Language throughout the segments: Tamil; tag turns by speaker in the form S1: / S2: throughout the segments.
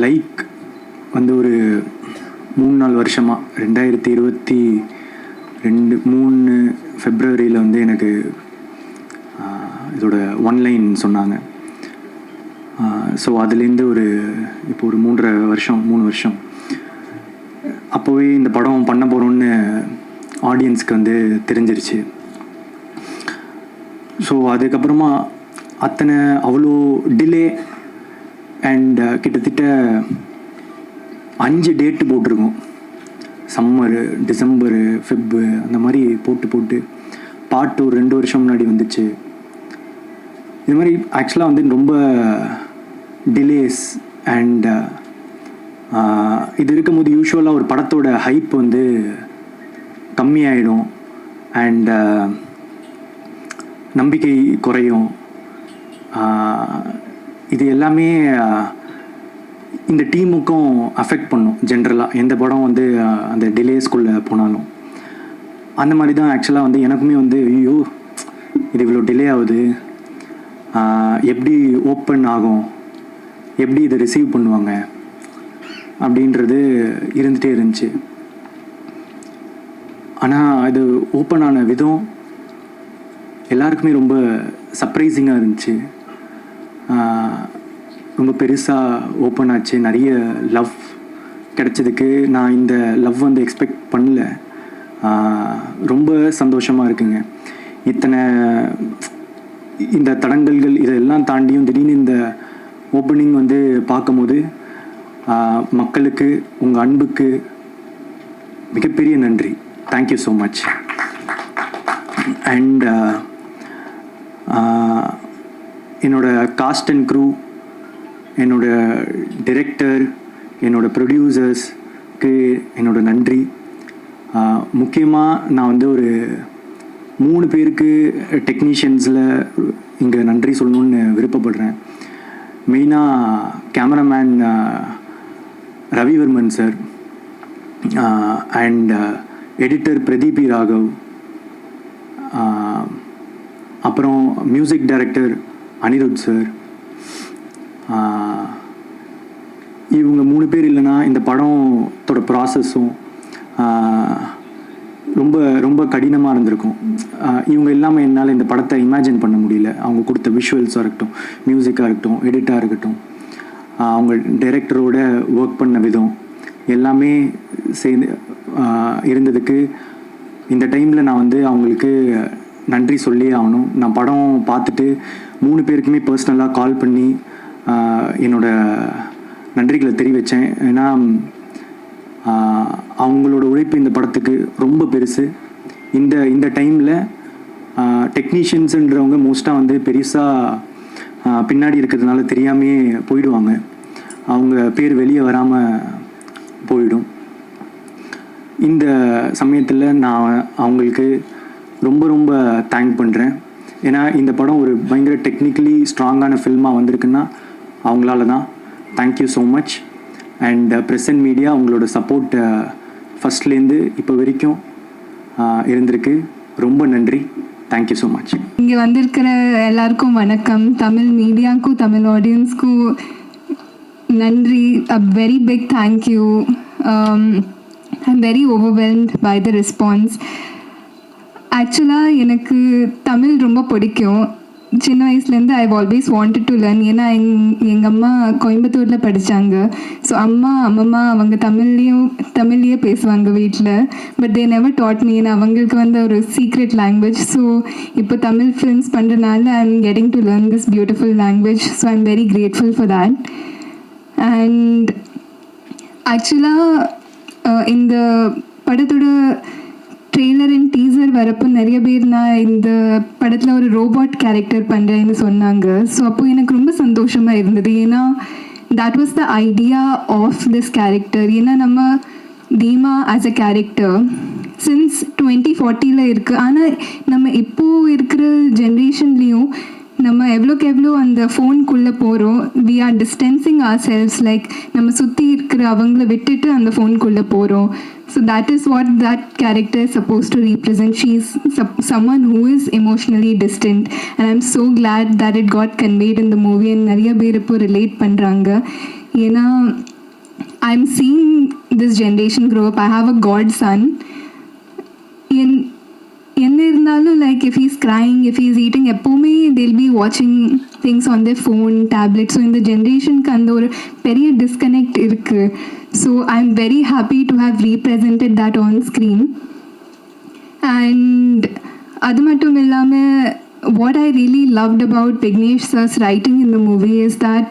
S1: லைக் வந்து ஒரு 3-4 வருஷமாக 2023 ஃபெப்ரவரியில் வந்து எனக்கு இதோட ஒன்லைன் சொன்னாங்க. ஸோ அதுலேருந்து இப்போ ஒரு 3 வருஷம் அப்போவே இந்த படம் பண்ண போகிறோன்னு ஆடியன்ஸ்க்கு வந்து தெரிஞ்சிருச்சு. ஸோ அதுக்கப்புறமா அவ்வளோ டிலே அண்ட் கிட்டத்தட்ட 5 டேட்டு போட்டிருக்கோம். சம்மரு, டிசம்பரு, ஃபெப்பு அந்த மாதிரி போட்டு பாட்டு ஒரு 2 வருஷம் முன்னாடி வந்துச்சு. இது மாதிரி ஆக்சுவலாக வந்து ரொம்ப டிலேஸ் அண்ட் இது இருக்கும்போது யூஸ்வலாக ஒரு படத்தோட ஹைப் வந்து கம்மியாயிடும் அண்ட் நம்பிக்கை குறையும். இது எல்லாமே இந்த டீமுக்கும் அஃபெக்ட் பண்ணும். ஜென்ரலாக எந்த படம் வந்து அந்த டிலேஸ்குள்ளே போனாலும் அந்த மாதிரி தான் ஆக்சுவலாக வந்து எனக்குமே வந்து ஐயோ இது இவ்வளோ டிலே ஆகுது, எப்படி ஓப்பன் ஆகும், எப்படி இதை ரிசீவ் பண்ணுவாங்க அப்படின்றது இருந்துகிட்டே இருந்துச்சு. ஆனால் இது ஓப்பன் ஆன விதம் எல்லாருக்குமே ரொம்ப சர்ப்ரைசிங்காக இருந்துச்சு. ரொம்ப பெருசாக ஓப்பன் ஆச்சு. நிறைய லவ் கிடைச்சதுக்கு நான் இந்த லவ் வந்து எக்ஸ்பெக்ட் பண்ணல. ரொம்ப சந்தோஷமாக இருக்குங்க. இந்த தடங்கல்கள் இதெல்லாம் தாண்டியும் திடீர்னு இந்த ஓப்பனிங் வந்து பார்க்கும்போது மக்களுக்கு உங்கள் அன்புக்கு மிகப்பெரிய நன்றி. Thank you so much. அண்ட் என்னோட காஸ்ட் அண்ட் க்ரூ, என்னோட டைரக்டர், என்னோட ப்ரொடியூசர்ஸ்க்கு என்னோட நன்றி. முக்கியமாக நான் வந்து ஒரு 3 பேருக்கு டெக்னீஷியன்ஸில் இங்கே நன்றி சொல்லணுன்னு விருப்பப்படுறேன். மெயினாக cameraman Ravivarman sir and editor Pradeep Raghav, அப்புறம் மியூசிக் டைரக்டர் அனிருத் சார். இவங்க 3 பேர் இல்லைன்னா இந்த படத்தோட ப்ராசஸும் ரொம்ப ரொம்ப கடினமாக இருந்திருக்கும். இவங்க இல்லாமல் என்னால் இந்த படத்தை இமேஜின் பண்ண முடியல. அவங்க கொடுத்த விஷுவல்ஸாக இருக்கட்டும், மியூசிக்காக இருக்கட்டும், எடிட்டாக இருக்கட்டும், அவங்க டைரக்டரோட ஒர்க் பண்ண விதம் எல்லாமே சேர்ந்து இருந்ததுக்கு இந்த டைமில் நான் வந்து அவங்களுக்கு நன்றி சொல்லி ஆகணும். நான் படம் பார்த்துட்டு 3 பேருக்குமே பர்சனலாக கால் பண்ணி என்னோட நன்றிகளை தெரிவித்தேன். ஏன்னா அவங்களோட உழைப்பு இந்த படத்துக்கு ரொம்ப பெருசு. இந்த டைமில் டெக்னீஷியன்ஸுன்றவங்க மோஸ்ட்டாக வந்து பெருசாக பின்னாடி இருக்கிறதுனால தெரியாமே போயிடுவாங்க. அவங்க பேர் வெளியே வராமல் போயிடும். இந்த சமயத்தில் நான் அவங்களுக்கு ரொம்ப ரொம்ப தேங்க் பண்ணுறேன். ஏன்னா இந்த படம் ஒரு பயங்கர டெக்னிக்கலி ஸ்ட்ராங்கான ஃபில்மாக வந்திருக்குன்னா அவங்களால தான். Thank you so much. And present media உங்களோட சப்போர்ட் ஃபஸ்ட்லேருந்து இப்போ வரைக்கும் இருந்திருக்கு. ரொம்ப நன்றி. Thank you so much.
S2: இங்கே வந்திருக்கிற எல்லாருக்கும் வணக்கம். தமிழ் மீடியாவுக்கும் தமிழ் ஆடியன்ஸ்க்கும் நன்றி. A very big thank you. I'm very overwhelmed by the response. ஆக்சுவலாக எனக்கு தமிழ் ரொம்ப பிடிக்கும். சின்ன வயசுலேருந்து I always wanted to learn. ஏன்னா எங்கள் அம்மா கோயம்புத்தூரில் படித்தாங்க. ஸோ அம்மம்மா அவங்க தமிழ்லேயே பேசுவாங்க வீட்டில். But they never dot me. ஏன்னா அவங்களுக்கு வந்து ஒரு சீக்ரெட் லாங்குவேஜ். ஸோ இப்போ தமிழ் ஃபிலிம்ஸ் பண்ணுறதுனால I am getting to learn this beautiful language. So I am very grateful for that. And ஆக்சுவலாக இந்த படத்தோட ட்ரெய்லர் அண்ட் டீசர் வரப்போ நிறைய பேர் நான் இந்த படத்தில் ஒரு ரோபாட் கேரக்டர் பண்ணுறேன்னு சொன்னாங்க. ஸோ அப்போது எனக்கு ரொம்ப சந்தோஷமாக இருந்தது. ஏன்னா that was the idea of this character. ஏன்னா நம்ம தீமா ஆஸ் அ கேரக்டர் சின்ஸ் 2040 இருக்குது. ஆனால் நம்ம இப்போது இருக்கிற ஜென்ரேஷன்லேயும் நம்ம எவ்வளோக்கு எவ்வளோ அந்த ஃபோனுக்குள்ளே போகிறோம். We are distancing ourselves. Like நம்ம சுற்றி இருக்கிற அவங்கள விட்டுட்டு அந்த ஃபோனுக்குள்ளே போகிறோம். So that is what that character is supposed to represent. She is someone who is emotionally distant, and I'm so glad that it got conveyed in the movie and நிறைய பேர் இப்போ ரிலேட் பண்ணுறாங்க. ஏன்னா I'm seeing this generation grow up. I have a godson. என்ன இருந்தாலும் like if he's crying, if he's eating, எப்போவுமே they'll be watching things on their phone, tablet. So இந்த ஜென்ரேஷனுக்கு அந்த ஒரு பெரிய டிஸ்கனெக்ட் இருக்குது. So I am very happy to have represented that on screen. And அது மட்டும் இல்லாமல் what I really loved about Vignesh sir's writing in the movie is that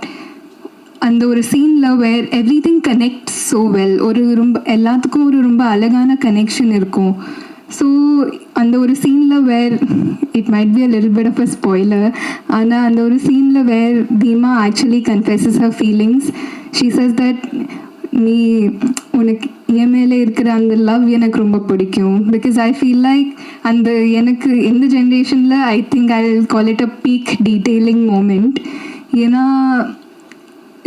S2: அந்த ஒரு சீனில் where everything connect so well. ஒரு ரொம்ப எல்லாத்துக்கும் ஒரு ரொம்ப அழகான கனெக்ஷன் இருக்கும். ஸோ அந்த ஒரு சீனில் where it might be a little bit of a spoiler, ஆனால் அந்த ஒரு சீனில் where Theema actually confesses her feelings. She says that நீ உனக்கு என் மேலே இருக்கிற அந்த லவ் எனக்கு ரொம்ப பிடிக்கும். பிகாஸ் ஐ ஃபீல் லைக் அந்த எனக்கு இந்த ஜென்ரேஷனில் I think I call it a peak detailing moment. ஏன்னா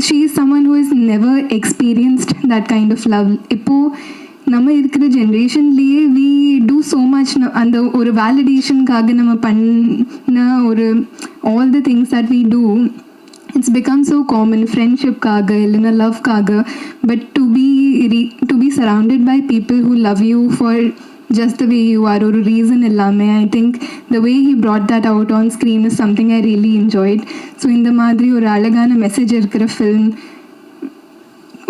S2: she is someone who has never experienced that kind of love. இப்போது நம்ம இருக்கிற ஜென்ரேஷன்லேயே we do so much. அந்த ஒரு வேலிடேஷனுக்காக நம்ம பண்ண ஒரு all the things that we do, it's become so common. ஃப்ரெண்ட்ஷிப்காக இல்லைன்னா லவ்க்காக. But to be surrounded by people who love you for just the way you are, ஒரு ரீசன் எல்லாமே. I think the way he brought that out on screen is something I really enjoyed. So இந்த மாதிரி ஒரு அழகான மெசேஜ் இருக்கிற ஃபில்ம்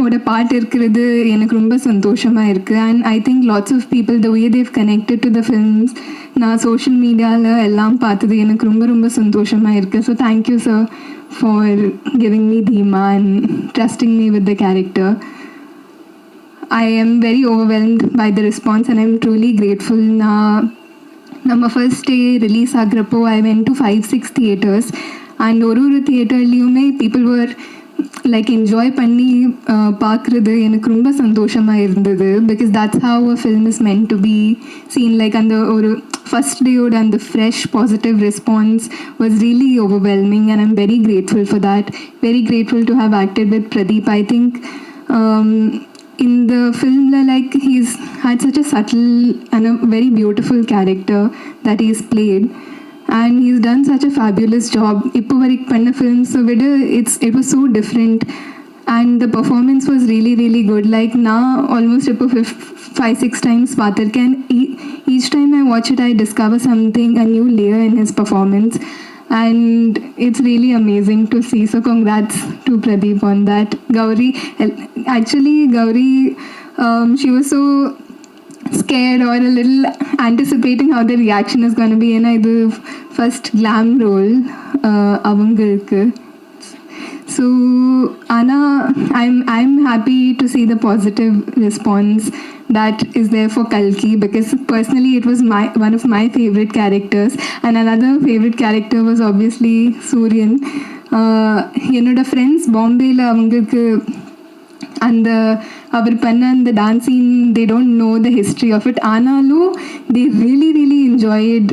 S2: ஓட பாட்டு இருக்கிறது எனக்கு ரொம்ப சந்தோஷமாக இருக்குது. And I think lots of people the way they connected to the films நான் சோஷியல் மீடியாவில் எல்லாம் பார்த்தது எனக்கு ரொம்ப ரொம்ப சந்தோஷமாக இருக்குது. So thank you sir for giving me Theema and trusting me with the character. I am very overwhelmed by the response and I'm truly grateful. நம்ம ஃபர்ஸ்ட் டே ரிலீஸ் ஆகிறப்போ I went to 5-6 theatres and ஒரு தியேட்டர்லேயுமே people were like என்ஜாய் பண்ணி பார்க்குறது எனக்கு ரொம்ப சந்தோஷமாக இருந்தது. Because that's how a film is meant to be seen. Like அந்த ஒரு ஃபர்ஸ்ட் டேயோட அந்த fresh positive response was really overwhelming and I'm very grateful for that. Very grateful to have acted with Pradeep. I think in the film, like, he's had such a subtle and a very beautiful character that he's played, and he's done such a fabulous job. Ippo varik panna films so it was so different, and the performance was really really good. Like now almost ippo 5-6 times paathirken, and each time I watch it I discover something, a new layer in his performance, and it's really amazing to see. So congrats to Pradeep on that. Gauri, she was so scared or a little anticipating how the reaction is going to be. And I do first glam role avangalukku. So Anna, I'm happy to see the positive response that is there for Kalki, because personally it was one of my favorite characters, and another favorite character was obviously Suryan. என்னோட ஃப்ரெண்ட்ஸ் பாம்பேயில் அவங்களுக்கு அந்த அவர் பண்ண அந்த dancing they don't know the history of it, ஆனாலும் they really enjoyed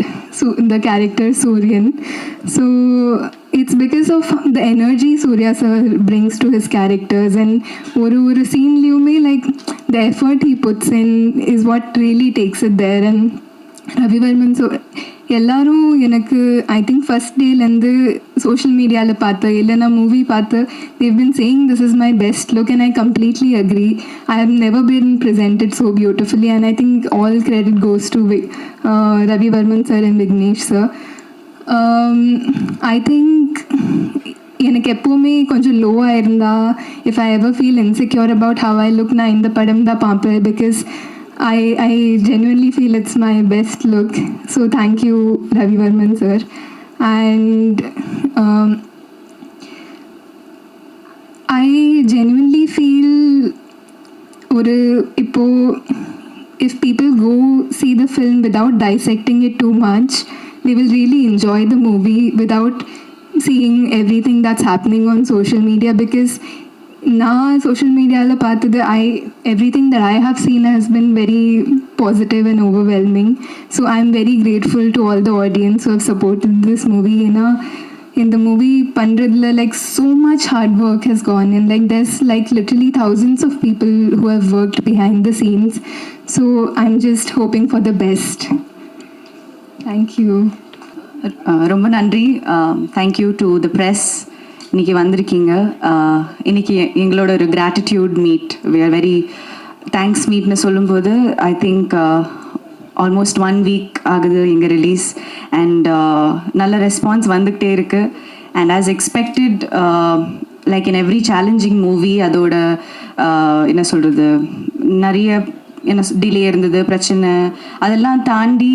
S2: the character Suryan. So it's because of the energy Surya sir brings to his characters, and ஒரு சீன்லையுமே like the effort he puts in is what really takes it there. And Ravi Varman, so எல்லாரும் எனக்கு ஐ திங்க் ஃபர்ஸ்ட் டேலேருந்து சோஷியல் மீடியாவில் பார்த்து இல்லைன்னா மூவி பார்த்து they've been saying this is my best look, and I completely agree. I have never been presented so beautifully, and I think all credit goes to Ravi Varman sir and Vignesh sir. I think எனக்கு எப்போவுமே கொஞ்சம் லோவாக இருந்தால் if I ever feel insecure about how I look, நான் இந்த படம் தான் பார்ப்பேன், because I genuinely feel it's my best look. So thank you Ravi Varman sir. And I genuinely feel if people go see the film without dissecting it too much, they will really enjoy the movie without seeing everything that's happening on social media. Because நான் சோஷியல் மீடியாவில் பார்த்தது everything that I have seen has been very positive and overwhelming. So I'm very grateful to all the audience who have supported this movie. ஏன்னா இந்த மூவி பண்ணுறதுல like so much hard work has gone in. Like there's like literally thousands of people who have worked behind the scenes. So I'm just hoping for the best. Thank you.
S3: ரொம்ப நன்றி. Thank you to the press. இன்னைக்கு வந்திருக்கீங்க. இன்னைக்கு எங்களோட ஒரு gratitude meet, we are very thanks மீட்னு சொல்லும்போது ஐ திங்க் ஆல்மோஸ்ட் 1 வீக் ஆகுது எங்கள் ரிலீஸ். அண்ட் நல்ல ரெஸ்பான்ஸ் வந்துக்கிட்டே இருக்குது. And as expected, like in every challenging movie அதோட என்ன சொல்கிறது, நிறைய என்ன டிலே இருந்தது, பிரச்சனை, அதெல்லாம் தாண்டி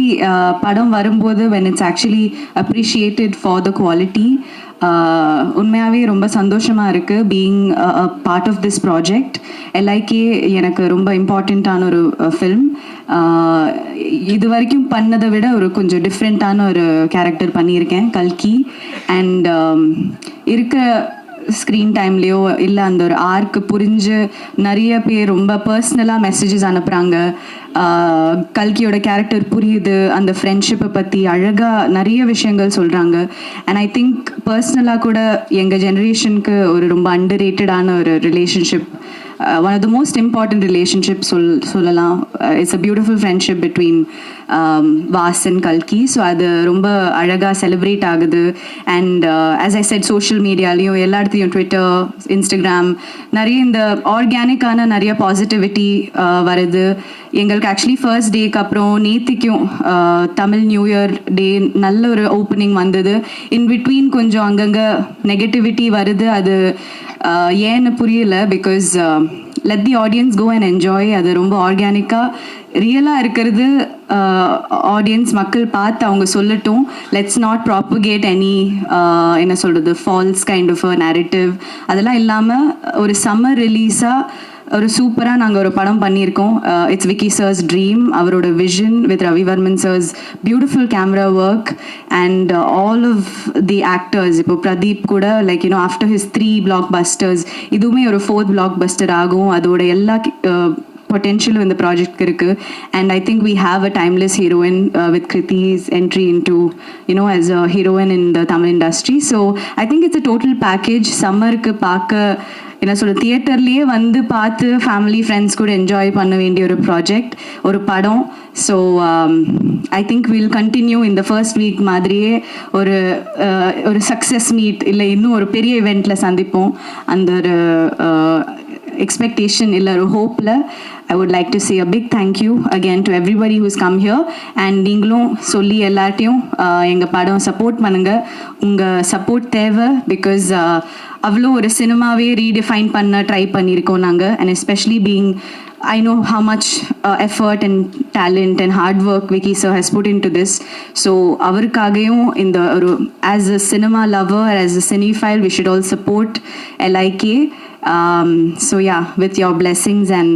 S3: படம் வரும்போது when it's actually appreciated for the quality, உண்மையாகவே ரொம்ப சந்தோஷமாக இருக்குது being part of this project. Like எனக்கு ரொம்ப இம்பார்ட்டண்ட்டான ஒரு ஃபில்ம். இது வரைக்கும் பண்ணதை விட ஒரு கொஞ்சம் டிஃப்ரெண்ட்டான ஒரு கேரக்டர் பண்ணியிருக்கேன், கல்கி. அண்ட் இருக்க ஸ்க்ரீன் டைம்லேயோ இல்லை அந்த ஒரு ஆர்க்கு புரிஞ்சு நிறைய பேர் ரொம்ப பர்சனலாக மெசேஜஸ் அனுப்புகிறாங்க. கல்கியோட கேரக்டர் புரியுது, அந்த ஃப்ரெண்ட்ஷிப்பை பற்றி அழகாக நிறைய விஷயங்கள் சொல்கிறாங்க. அண்ட் ஐ திங்க் பர்சனலாக கூட எங்கள் ஜென்ரேஷனுக்கு ஒரு ரொம்ப அண்டர் ரேட்டடான ஒரு relationship, one of the most important relationships சொல்லலாம். It's a beautiful friendship between Vas and Kalki. So அது ரொம்ப அழகாக செலிப்ரேட் ஆகுது. And as I said, social மீடியாலையும் எல்லா இடத்துலையும் ட்விட்டர், இன்ஸ்டாகிராம், நிறைய இந்த ஆர்கானிக்கான நிறைய பாசிட்டிவிட்டி வருது. எங்களுக்கு ஆக்சுவலி ஃபர்ஸ்ட் டேக்கு அப்புறம் நேத்திக்கும் தமிழ் நியூ இயர் டே நல்ல ஒரு ஓப்பனிங் வந்தது. இன் பிட்வீன் கொஞ்சம் அங்கங்கே நெகட்டிவிட்டி வருது. அது ஏன்னு புரியல. Because let the audience go and enjoy. அது ரொம்ப ஆர்கானிக்காக ரியலாக இருக்கிறது. ஆடியன்ஸ் மக்கள் பார்த்து அவங்க சொல்லட்டும். லெட்ஸ் நாட் ப்ராப்பகேட் எனி என்ன சொல்கிறது false kind of a narrative. அதெல்லாம் இல்லாமல் ஒரு சம்மர் ரிலீஸாக ஒரு சூப்பராக நாங்கள் ஒரு படம் பண்ணியிருக்கோம். இட்ஸ் விக்கி சர்ஸ் ட்ரீம், அவரோட vision with Ravivarman sir's beautiful camera work and all of the actors. இப்போ பிரதீப் கூட like you know after his 3 blockbusters இதுவுமே ஒரு 4th blockbuster ஆகும். அதோட எல்லா potential இந்த ப்ராஜெக்ட் இருக்குது. And I think we have a timeless heroine with Kriti's entry into, you know, as a heroine in the Tamil industry. So I think it's a total package. சம்மருக்கு பார்க்க என்ன சொல்ல, தியேட்டர்லேயே வந்து பார்த்து ஃபேமிலி ஃப்ரெண்ட்ஸ் கூட என்ஜாய் பண்ண வேண்டிய ஒரு ப்ராஜெக்ட், ஒரு படம். So I think will continue இந்த ஃபர்ஸ்ட் வீக் மாதிரியே ஒரு சக்ஸஸ் மீட் இல்லை இன்னும் ஒரு பெரிய இவெண்ட்டில் சந்திப்போம். அந்த ஒரு expectation illa or hope la I would like to say a big thank you again to everybody who's come here. And நீங்களும் சொல்லி எல்லாத்தையும் எங்க படம் சப்போர்ட் பண்ணுங்க. உங்க சப்போர்ட் தேவை. பிகாஸ் அவ்வளோ ஒரு சினிமாவே ரீடிஃபைன் பண்ண ட்ரை பண்ணியிருக்கோம் நாங்கள். And especially being I know how much effort and talent and hard work Vicky sir has put into this. So avarukagayum in the as a cinema lover, as a cinephile, we should all support LIK. So yeah, with your blessings and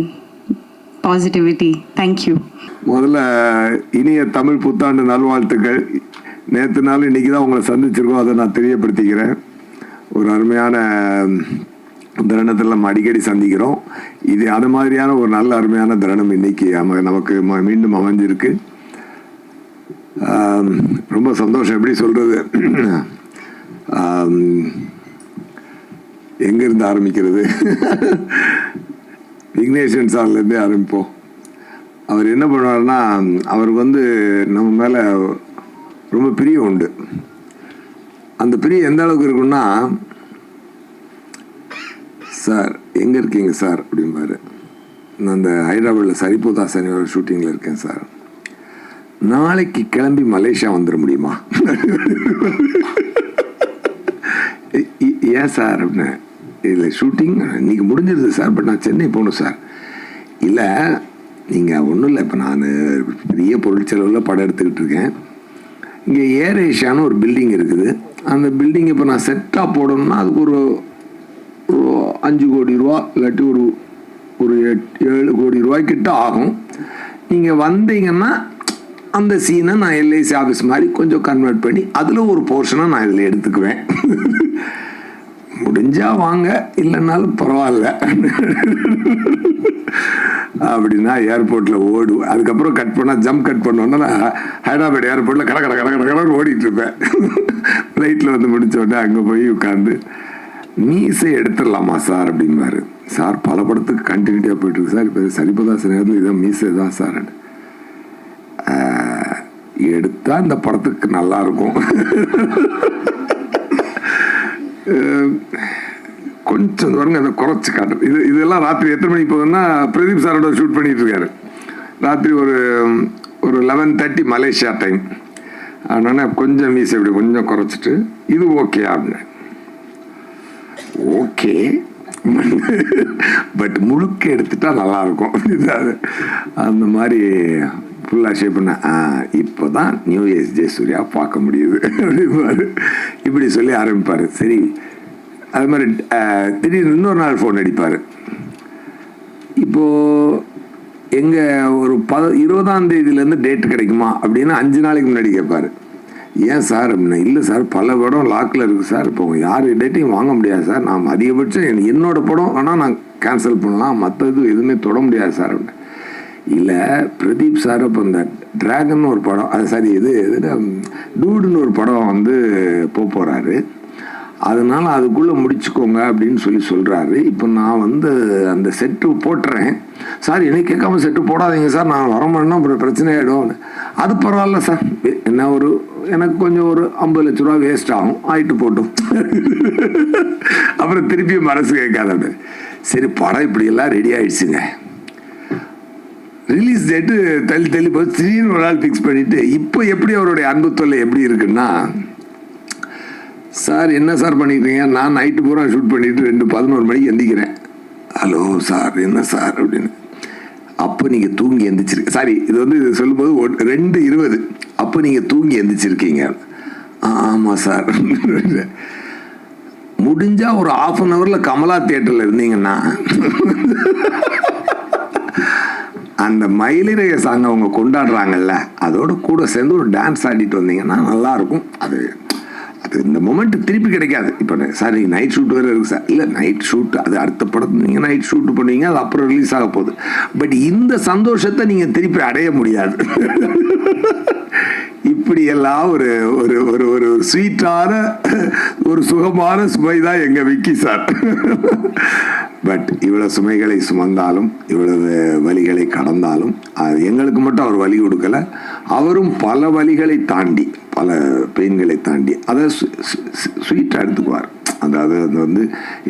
S3: positivity. Thank you.
S4: முதல்ல இனிய தமிழ் புத்தாண்டு நல்வாழ்த்துக்கள். நேற்று நாள் இன்றைக்கி தான் உங்களை சந்திச்சிருக்கோம், அதை நான் தெரியப்படுத்திக்கிறேன். ஒரு அருமையான தருணத்தில் நம்ம அடிக்கடி சந்திக்கிறோம். இது அது மாதிரியான ஒரு நல்ல அருமையான தருணம் இன்னைக்கு நமக்கு மீண்டும் அமைஞ்சிருக்கு. ரொம்ப சந்தோஷம். எப்படி சொல்கிறது, எங்கேருந்து ஆரம்பிக்கிறது? விக்னேஷன் சார்லேருந்தே ஆரம்பிப்போம். அவர் என்ன பண்ணுவார்னா, அவருக்கு நம்ம மேலே ரொம்ப பிரியம் உண்டு. அந்த பிரியம் எந்த அளவுக்கு இருக்குன்னா, சார் எங்கே இருக்கீங்க சார் அப்படிம்பாரு. நான் அந்த ஹைதராபாத்தில் சரிபோதா சனியோட ஷூட்டிங்கில் இருக்கேன் சார், நாளைக்கு கிளம்பி மலேசியா வந்துட முடியுமா? ஏன் சார் அப்படின்னு. இல்லை ஷூட்டிங் இன்றைக்கி முடிஞ்சிருது சார், பட் நான் சென்னை போகணும் சார். இல்லை நீங்கள் ஒன்றும் இல்லை, இப்போ நான் பெரிய பொருள் செலவில் படம் எடுத்துக்கிட்டு இருக்கேன். இங்கே ஏர் ஏஷியான்னு ஒரு பில்டிங் இருக்குது. அந்த பில்டிங் இப்போ நான் செட்டாக போடணும்னா அதுக்கு ஒரு 5 கோடி ரூபா இல்லாட்டி ஒரு 7 கோடி ரூபாய்க்கிட்ட ஆகும். நீங்கள் வந்தீங்கன்னா அந்த சீனை நான் எல்ஐசி ஆஃபீஸ் மாதிரி கொஞ்சம் கன்வெர்ட் பண்ணி அதில் ஒரு போர்ஷனை நான் இதில் எடுத்துக்குவேன். முடிஞ்சால் வாங்க, இல்லைன்னாலும் பரவாயில்ல அப்படின்னா ஏர்போர்ட்டில் ஓடுவேன். அதுக்கப்புறம் கட் பண்ணால் ஜம்ப் கட் பண்ணோன்னா நான் ஹைதராபாத் ஏர்போர்ட்டில் கடை ஓடிட்டுருப்பேன். ஃப்ளைட்டில் முடித்த உடனே அங்கே போய் உட்காந்து மீசை எடுத்துடலாமா சார் அப்படின்பாரு. சார் பல படத்துக்கு கண்டினியூட்டியாக போயிட்டுருக்கு சார், இப்போ சரிபதாசன் நேரத்தில் இதான் மீசை தான் சார் எடுத்தால் இந்த படத்துக்கு நல்லாயிருக்கும். கொஞ்சம் வருங்க அதை குறைச்சி காட்டுறது. இதெல்லாம் ராத்திரி எத்தனை மணிக்கு போகுதுன்னா, பிரதீப் சாரோட ஷூட் பண்ணிட்டு இருக்காரு. ராத்திரி ஒரு 11:30 மலேசியா டைம். அதனால் கொஞ்சம் மீசை இப்படி கொஞ்சம் குறைச்சிட்டு இது ஓகே அப்படின்னு. ஓகே பட் முழுக்க எடுத்துட்டா நல்லாயிருக்கும். அந்த மாதிரி ஃபுல்லாக ஷேப் பண்ண இப்போ தான் நியூ ஏஜ் ஜெயசூர்யா பார்க்க முடியுது அப்படின்பாரு. இப்படி சொல்லி ஆரம்பிப்பார். சரி, அது மாதிரி திடீர்னு இன்னொரு நாள் ஃபோன் அடிப்பார். இப்போது எங்கள் ஒரு 20ஆம் தேதியிலேருந்து டேட் கிடைக்குமா அப்படின்னு 5 நாளைக்கு முன்னாடி கேட்பார். ஏன் சார் அப்படின்னா, இல்லை சார் பல படம் லாக்கில் இருக்குது சார், இப்போ யார் டேட்டையும் வாங்க முடியாது சார், நான் அதிகபட்சம் என்னோட படம் வேணால் நான் கேன்சல் பண்ணலாம், மற்றது எதுவுமே தொட முடியாது சார் அப்படின்னு. இல்லை பிரதீப் சார் இப்போ இந்த ட்ராகன் ஒரு படம், அது சரி இது டூடுன்னு ஒரு படம் வந்து போகிறாரு, அதனால் அதுக்குள்ளே முடிச்சுக்கோங்க அப்படின்னு சொல்கிறாரு. இப்போ நான் வந்து அந்த செட்டு போட்டுறேன் சார், எனக்கு கேட்காம செட்டு போடாதீங்க சார், நான் வரமாட்டேன்னா அப்புறம் பிரச்சனை ஆகிடும். அது பரவாயில்ல சார், என்ன எனக்கு கொஞ்சம் ஒரு 50 லட்ச ரூபா வேஸ்ட் ஆகும், ஆகிட்டு போட்டும். அப்புறம் திருப்பி மனசு கேட்காத. சரி, படம் இப்படியெல்லாம் ரெடி ஆயிடுச்சுங்க, ரிலீஸ் டேட்டு தள்ளி போய் திடீர்னு ஒரு நாள் ஃபிக்ஸ் பண்ணிவிட்டு, இப்போ எப்படி அவருடைய அன்பு தொல்லை எப்படி இருக்குன்னா, சார் என்ன சார் பண்ணிக்கிறீங்க, நான் நைட்டு பூரா ஷூட் பண்ணிவிட்டு 2:11 மணிக்கு எந்திக்கிறேன். ஹலோ சார் என்ன சார் அப்படின்னு. அப்போ நீங்கள் தூங்கி எந்திரிச்சிருக்க, சாரி இது வந்து சொல்லும்போது 2:20, அப்போ நீங்கள் தூங்கி எந்திரிச்சிருக்கீங்க. ஆமாம் சார். முடிஞ்சால் ஒரு 1/2 ஹவரில் கமலா தியேட்டரில் இருந்தீங்கன்னா அந்த மயிலிறக சாங் அவங்க கொண்டாடுறாங்கல்ல, அதோட கூட சேர்ந்து ஒரு டான்ஸ் ஆடிட்டு வந்தீங்கன்னா நல்லாயிருக்கும். அது இந்த மொமெண்ட் திருப்பி கிடைக்காது. இப்போ சார் நீங்கள் நைட் ஷூட் வேறு இருக்குது சார், இல்லை நைட் ஷூட் அது அடுத்த படத்து நீங்கள் நைட் ஷூட் பண்ணுவீங்க, அது அப்புறம் ரிலீஸ் ஆக போகுது. பட் இந்த சந்தோஷத்தை நீங்கள் திருப்பி அடைய முடியாது. இப்படியெல்லாம் ஒரு ஒரு ஒரு ஒரு ஸ்வீட்டான ஒரு சுகமான சுமை தான் எங்கள் விக்கி சார். பட் இவ்வளவு சுமைகளை சுமந்தாலும் இவ்வளவு வலிகளை கடந்தாலும் அது எங்களுக்கு மட்டும் அவர் வலி கொடுக்கல, அவரும் பல வலிகளை தாண்டி பல பெயின்களை தாண்டி அதை ஸ்வீட்டாக எடுத்துக்குவார். அதாவது அது வந்து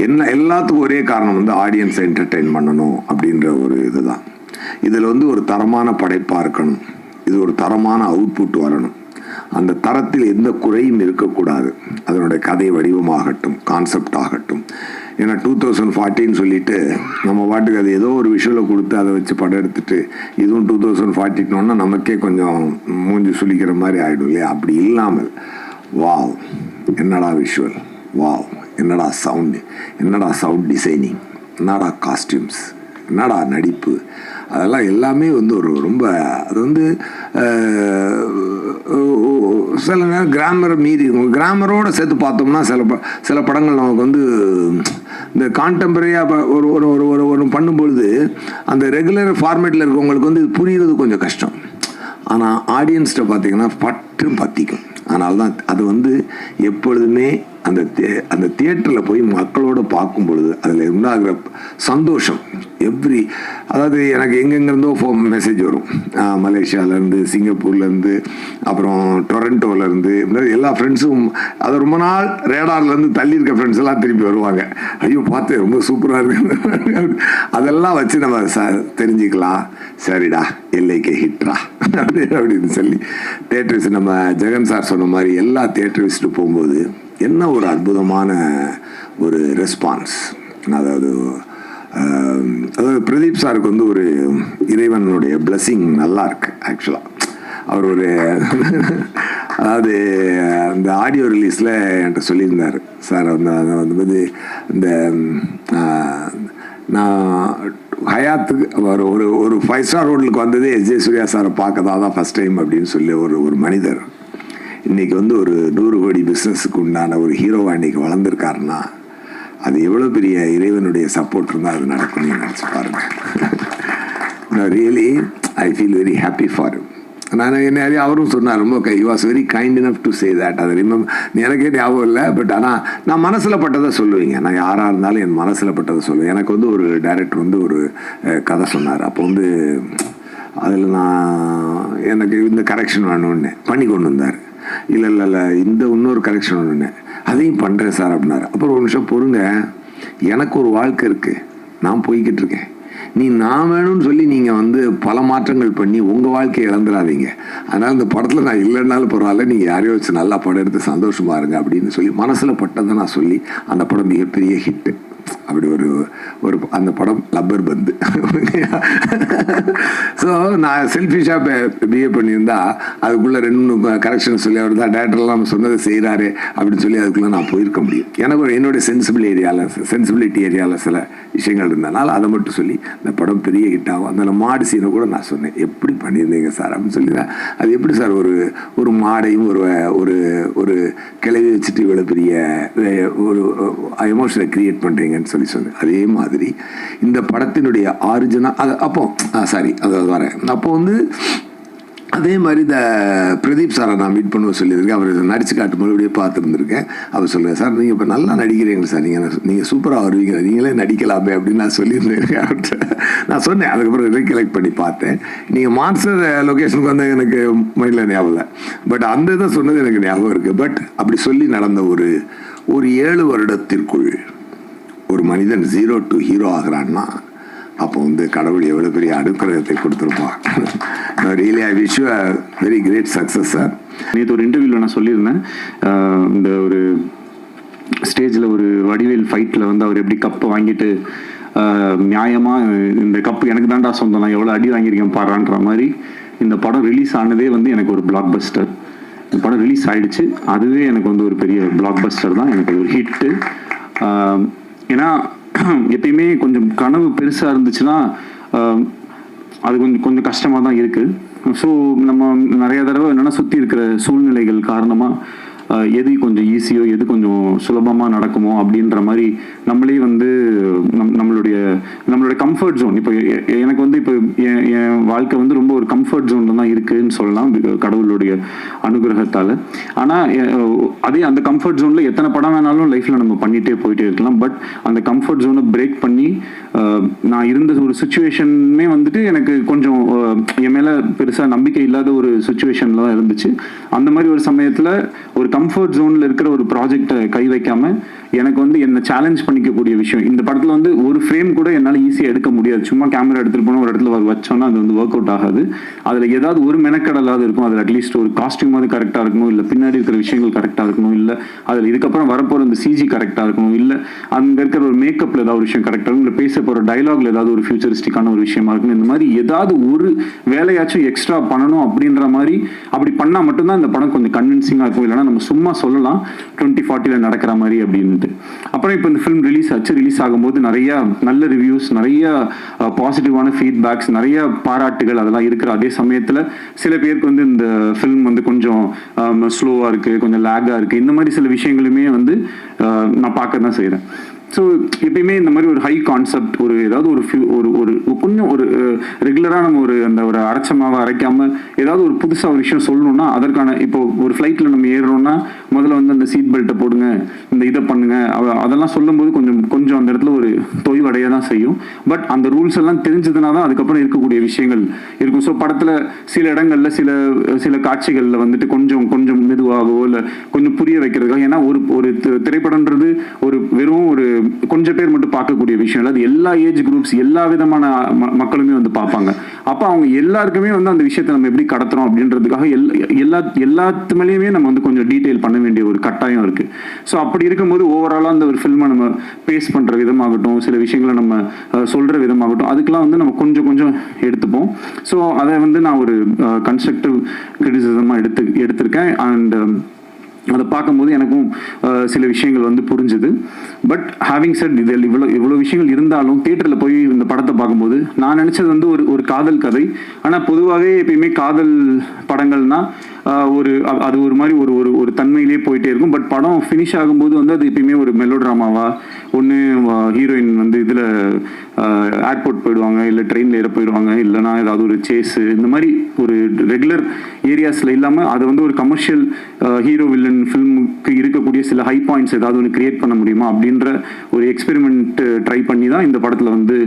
S4: என்ன எல்லாத்துக்கும் ஒரே காரணம் வந்து ஆடியன்ஸை என்டர்டெயின் பண்ணணும் அப்படின்ற ஒரு இதுதான். இதில் வந்து ஒரு தரமான படைப்பாக இருக்கணும், இது ஒரு தரமான அவுட்புட் வரணும், அந்த தரத்தில் எந்த குறையும் இருக்கக்கூடாது. அதனுடைய கதை வடிவமாகட்டும், கான்செப்ட் ஆகட்டும். ஏன்னா 2014 சொல்லிட்டு நம்ம பாட்டுக்கு அது ஏதோ ஒரு விஷுவலை கொடுத்து அதை வச்சு படம் எடுத்துட்டு இதுவும் 2014 நமக்கே கொஞ்சம் மூஞ்சி சுளிக்கிற மாதிரி ஆகிடும் இல்லையா? அப்படி இல்லாமல் வாவ் என்னடா விஷுவல், வாவ் என்னடா சவுண்டு, என்னடா சவுண்ட் டிசைனிங், என்னடா காஸ்டியூம்ஸ், என்னடா நடிப்பு, அதெல்லாம் எல்லாமே வந்து ஒரு ரொம்ப அது வந்து சில நேரம் கிராமரை மீறி இருக்கும். கிராமரோடு சேர்த்து பார்த்தோம்னா சில படங்கள் நமக்கு வந்து இந்த கான்டெம்பரரியாக ஒரு ஒரு ஒரு ஒரு பண்ணும்பொழுது அந்த ரெகுலர் ஃபார்மேட்டில் இருக்கவங்களுக்கு வந்து இது புரிகிறது கொஞ்சம் கஷ்டம். ஆனால் ஆடியன்ஸ்கிட்ட பார்த்தீங்கன்னா பட்டு பற்றிக்கும். அதனால தான் அது வந்து எப்பொழுதுமே அந்த தியேட்டரில் போய் மக்களோடு பார்க்கும் பொழுது அதில் உண்டாகிற சந்தோஷம் அதாவது எனக்கு எங்கெங்கேருந்தோ மெசேஜ் வரும், மலேசியாவிலேருந்து, சிங்கப்பூர்லேருந்து, அப்புறம் டொரண்டோலேருந்து, எல்லா ஃப்ரெண்ட்ஸும் அதை ரொம்ப நாள் ரேடார்லேருந்து தள்ளி இருக்க ஃப்ரெண்ட்ஸ் எல்லாம் திருப்பி வருவாங்க. ஐயோ பார்த்து ரொம்ப சூப்பராக இருக்கு, அதெல்லாம் வச்சு நம்ம தெரிஞ்சுக்கலாம். சரிடா எல்லைக்கு ஹிட்ரா அப்படின்னு சொல்லி தியேட்டர்ஸ் நம்ம ஜெகன் சார் சொன்ன மாதிரி எல்லா தியேட்டர்ஸ்ட்டு போகும்போது என்ன ஒரு அற்புதமான ஒரு ரெஸ்பான்ஸ். அதாவது பிரதீப் சாருக்கு வந்து ஒரு இறைவனுடைய பிளெஸிங் நல்லா இருக்கு. ஆக்சுவலாக அவர் ஒரு அதாவது அந்த ஆடியோ ரிலீஸில் என்கிட்ட சொல்லியிருந்தார் சார், வந்து இந்த நான் ஹயாத்துக்கு ஒரு ஒரு 5 ஸ்டார் ஹோட்டலுக்கு வந்ததே ஜெயசூர்யா சாரை பார்க்க தான் ஃபஸ்ட் டைம் அப்படின்னு சொல்லி ஒரு மனிதர் இன்றைக்கி வந்து ஒரு 100 கோடி பிஸ்னஸுக்கு உண்டான ஒரு ஹீரோவாக இன்றைக்கி வளர்ந்துருக்காருன்னா அது எவ்வளோ பெரிய இறைவனுடைய சப்போர்ட் இருந்தால் அது நடக்கும். நீங்கள் நினச்சி பாருங்கள். Really I feel very happy for you. நான் என்ன அவரும் சொன்னார், ரொம்ப you was very kind enough to say that. அது எனக்கே ஞாபகம் இல்லை, பட் ஆனால் நான் மனசில் பட்டதை சொல்லுவீங்க. நான் யாராக இருந்தாலும் என் மனசில் பட்டதை சொல்லுவேன். எனக்கு வந்து ஒரு டைரக்டர் வந்து ஒரு கதை சொன்னார். அப்போ வந்து அதில் எனக்கு இந்த கரெக்ஷன் வேணும்னு பண்ணி கொண்டு வந்தார். இல்லை இந்த இன்னொரு கரெக்ஷன் ஒன்று அதையும் பண்ணுறேன் சார் அப்படின்னாரு. அப்புறம் ஒரு நிமிஷம் பொறுங்க, எனக்கு ஒரு வாழ்க்கை இருக்குது, நான் போய்கிட்டு இருக்கேன். நான் வேணும்னு சொல்லி நீங்கள் வந்து பல மாற்றங்கள் பண்ணி உங்கள் வாழ்க்கையை இழந்துடாதீங்க. அதனால் இந்த படத்தில் நான் இல்லைன்னாலும் பரவாயில்ல, நீங்கள் யாரையோ வச்சு நல்லா படம் எடுத்து சந்தோஷமாக இருங்க அப்படின்னு சொல்லி மனசில் பட்டதை நான் சொல்லி அந்த படம் மிகப்பெரிய ஹிட்டு. அப்படி ஒரு அந்த படம் லப்பர் பந்து. ஸோ நான் செல்ஃபிஷாக பிஹேவ் பண்ணியிருந்தா அதுக்குள்ளே 2 கரெக்ஷன் சொல்லி அவர் தான் டேரக்டர்லாம் நம்ம சொன்னதை செய்கிறாரு அப்படின்னு சொல்லி அதுக்குள்ளே நான் போயிருக்க முடியும். எனக்கு என்னுடைய சென்சிபிலிட்டி ஏரியாவில் சில விஷயங்கள் இருந்ததுனால அதை மட்டும் சொல்லி இந்த படம் பெரிய ஹிட் ஆகும். அந்த மாடு சீனை கூட நான் சொன்னேன், எப்படி பண்ணியிருந்தீங்க சார் அப்படின்னு சொல்லி தான். அது எப்படி சார் ஒரு மாடையும் ஒரு ஒரு கிளவி வச்சுட்டு இவ்வளோ பெரிய ஒரு எமோஷனை கிரியேட் பண்ணுறீங்கன்னு சொல்லி சொன்னேன். அதே மாதிரி இந்த படத்தினுடைய ஆரிஜினல் அது அப்போ அதை வரேன். அப்போ வந்து அதே மாதிரி இந்த பிரதீப் சாரை நான் மீட் பண்ணுவோம் சொல்லியிருக்கேன். அவர் நடிச்சு காட்டு மறுபடியே பார்த்துருந்துருக்கேன். அவர் சொல்லுவேன், சார் நீங்கள் இப்போ நல்லா நடிக்கிறீங்க சார், நீங்கள் சூப்பராக வருவீங்க, நீங்களே நடிக்கலாமே அப்படின்னு நான் சொல்லியிருந்தேன் அவர்கிட்ட. நான் சொன்னேன், அதுக்கப்புறம் ரீகலெக்ட் பண்ணி பார்த்தேன். நீங்கள் மான்ஸ்டர் லொக்கேஷனுக்கு வந்து எனக்கு மைண்டில் ஞாபகம் இல்லை, பட் அந்த இதை சொன்னது எனக்கு ஞாபகம் இருக்குது. பட் அப்படி சொல்லி நடந்த ஒரு 7 வருடத்திற்குள் ஒரு மனிதன் 0 to ஹீரோ ஆகிறான்னா அப்போ வந்து கடவுள் எவ்வளோ பெரிய அனுக்கிரகத்தை கொடுத்துருப்பான். Really I wish you a very great success sir.
S5: நேற்று ஒரு இன்டர்வியூவில் நான் சொல்லியிருந்தேன், இந்த ஒரு ஸ்டேஜில் ஒரு வடிவேல் ஃபைட்டில் வந்து அவர் எப்படி கப்பை வாங்கிட்டு நியாயமாக இந்த கப்பு எனக்கு தான்டா சொந்தம், நான் எவ்வளோ அடி வாங்கியிருக்கேன் பாடுறான்ற மாதிரி இந்த படம் ரிலீஸ் ஆனதே வந்து எனக்கு ஒரு பிளாக் பஸ்டர். இந்த படம் ரிலீஸ் ஆகிடுச்சு, அதுவே எனக்கு வந்து ஒரு பெரிய பிளாக் பஸ்டர் தான், எனக்கு ஒரு ஹிட்டு. ஏன்னா எப்பயுமே கொஞ்சம் கனவு பெருசாக இருந்துச்சுன்னா அது கொஞ்சம் கஷ்டமாக தான் இருக்குது. ஸோ நம்ம நிறைய தடவை என்னென்னா சுற்றி இருக்கிற சூழ்நிலைகள் காரணமாக எது கொஞ்சம் ஈஸியோ எது கொஞ்சம் சுலபமாக நடக்குமோ அப்படின்ற மாதிரி நம்மளே வந்து நம்மளுடைய கம்ஃபர்ட் ஜோன். இப்போ எனக்கு வந்து இப்போ என் வாழ்க்கை வந்து ரொம்ப ஒரு கம்ஃபர்ட் ஜோனில் தான் இருக்குதுன்னு சொல்லலாம் கடவுளுடைய அனுகிரகத்தால். ஆனால் அதே அந்த கம்ஃபர்ட் ஜோனில் எத்தனை படம் வேணாலும் லைஃப்பில் நம்ம பண்ணிகிட்டே போயிட்டே இருக்கலாம். பட் அந்த கம்ஃபர்ட் ஜோனை பிரேக் பண்ணி நான் இருந்த ஒரு சுச்சுவேஷனுமே வந்துட்டு எனக்கு கொஞ்சம் என் மேலே பெருசாக நம்பிக்கை இல்லாத ஒரு சுச்சுவேஷனில் தான் இருந்துச்சு. அந்த மாதிரி ஒரு சமயத்தில் ஒரு கம்ஃபர்ட் ஜோனில் இருக்கிற ஒரு ப்ராஜெக்டை கை வைக்காமல் எனக்கு வந்து என்னை சேலஞ்ச் பண்ணிக்கக்கூடிய விஷயம். இந்த படத்தில் வந்து ஒரு ஃப்ரேம் கூட என்னால் ஈஸியாக எடுக்க முடியாது. சும்மா கேமரா எடுத்துகிட்டு போனால் ஒரு இடத்துல வச்சோன்னா அது வந்து ஒர்க் அவுட் ஆகாது. அதில் ஏதாவது ஒரு மெனக்கடலாவது இருக்கும். அதில் அட்லீஸ்ட் ஒரு காஸ்டியூமாவது கரெக்டாக இருக்கணும், இல்லை பின்னாடி இருக்கிற விஷயங்கள் கரெக்டாக இருக்கணும், இல்லை அதில் இதுக்கப்புறம் வரப்போகிற இந்த சிஜி கரெக்டாக இருக்கணும், இல்லை அங்கே இருக்கிற ஒரு மேக்கப்பில் ஏதாவது ஒரு விஷயம் கரெக்டாக இருக்கும், இல்லை பேச போகிற டைலாக்ல ஏதாவது ஒரு ஃபியூச்சரிஸ்டிக்கான ஒரு விஷயமா இருக்கணும். இந்த மாதிரி ஏதாவது ஒரு வேலையாச்சும் எக்ஸ்ட்ரா பண்ணணும் அப்படின்ற மாதிரி அப்படி பண்ணால் மட்டும்தான் இந்த படம் கொஞ்சம் கன்வின்சிங்காக இருக்கும். இல்லைனா நம்ம சும்மா சொல்லலாம் 2040 நடக்கிற மாதிரி அப்படின்ட்டு. அப்புறம் இப்போ இந்த ஃபிலிம் ரிலீஸ் ஆச்சு. ரிலீஸ் ஆகும்போது நிறைய நல்ல ரிவ்யூஸ், நிறைய பாசிட்டிவான ஃபீட்பேக்ஸ், நிறைய பாராட்டுகள் அதெல்லாம் இருக்கிற அதே சமயத்தில் சில பேருக்கு வந்து இந்த ஃபிலிம் வந்து கொஞ்சம் ஸ்லோவாக இருக்குது, கொஞ்சம் லேக்காக இருக்குது, இந்த மாதிரி சில விஷயங்களுமே வந்து நான் பார்க்க தான் செய்கிறேன். ஸோ எப்பயுமே இந்த மாதிரி ஒரு ஹை கான்செப்ட் ஒரு ஏதாவது ஒரு கொஞ்சம் ஒரு ரெகுலராக நம்ம ஒரு அரைச்சமாவை அரைக்காமல் ஏதாவது ஒரு புதுசாக ஒரு விஷயம் சொல்லணும்னா அதற்கான இப்போ ஒரு ஃப்ளைட்டில் நம்ம ஏறுறோம்னா முதல்ல வந்து அந்த சீட் பெல்ட்டை போடுங்க, இந்த இதை பண்ணுங்க, அதெல்லாம் சொல்லும்போது கொஞ்சம் அந்த இடத்துல ஒரு தொய்வடைய தான் செய்யும். பட் அந்த ரூல்ஸ் எல்லாம் தெரிஞ்சதுனா தான் அதுக்கப்புறம் இருக்கக்கூடிய விஷயங்கள் இருக்கும். ஸோ படத்தில் சில இடங்களில் சில காட்சிகளில் வந்துட்டு கொஞ்சம் மெதுவாகவோ இல்லை கொஞ்சம் புரிய வைக்கிறதுக்காக, ஏன்னா ஒரு திரைப்படம்ன்றது வெறும் ஒரு கொஞ்சம் பேர் மட்டும் பார்க்கக்கூடிய விஷயம் இல்லை, அது எல்லா ஏஜ் குரூப்ஸ் எல்லா விதமான மக்களுமே வந்து பார்ப்பாங்க. அப்போ அவங்க எல்லாருக்குமே வந்து அந்த விஷயத்தை நம்ம எப்படி கடத்துறோம் அப்படின்றதுக்காக எல்லாத்து மேலேயுமே நம்ம வந்து கொஞ்சம் டீட்டெயில் பண்ண வேண்டிய ஒரு கட்டாயம் இருக்கு. ஸோ அப்படி இருக்கும்போது ஓவராலாக அந்த ஒரு ஃபில்மை நம்ம பேஸ் பண்ணுற விதமாகட்டும், சில விஷயங்களை நம்ம சொல்கிற விதமாகட்டும், அதுக்கெல்லாம் வந்து நம்ம கொஞ்சம் எடுத்துப்போம். ஸோ அதை வந்து நான் ஒரு கன்ஸ்ட்ரக்டிவ் கிரிட்டிசிசமாக எடுத்திருக்கேன். அண்ட் அதை பார்க்கும்போது எனக்கும் சில விஷயங்கள் வந்து புரிஞ்சுது. பட் ஹேவிங் செட் இதில் இவ்வளோ விஷயங்கள் இருந்தாலும் தியேட்டரில் போய் இந்த படத்தை பார்க்கும்போது நான் நினச்சது வந்து ஒரு காதல் கதை. ஆனால் பொதுவாகவே எப்பயுமே காதல் படங்கள்னா அது ஒரு மாதிரி ஒரு தன்மையிலே போயிட்டே இருக்கும். பட் படம் ஃபினிஷ் ஆகும்போது வந்து அது எப்பயுமே ஒரு மெலோ ட்ராமாவா, ஒன்று ஹீரோயின் வந்து இதில் ஏர்போர்ட் போயிடுவாங்க, இல்லை ட்ரெயினில் ஏற போயிடுவாங்க, இல்லைனா ஏதாவது ஒரு சேஸு, இந்த மாதிரி ஒரு ரெகுலர் ஏரியாஸில் இல்லாமல் அதை வந்து ஒரு கமர்ஷியல் ஹீரோ வில்லன் ஃபில்முக்கு இருக்கக்கூடிய சில ஹை பாயிண்ட்ஸ் ஏதாவது ஒன்று கிரியேட் பண்ண முடியுமா அப்படின்ற ஒரு எக்ஸ்பெரிமெண்ட் ட்ரை பண்ணி தான் இந்த படத்தில் வந்து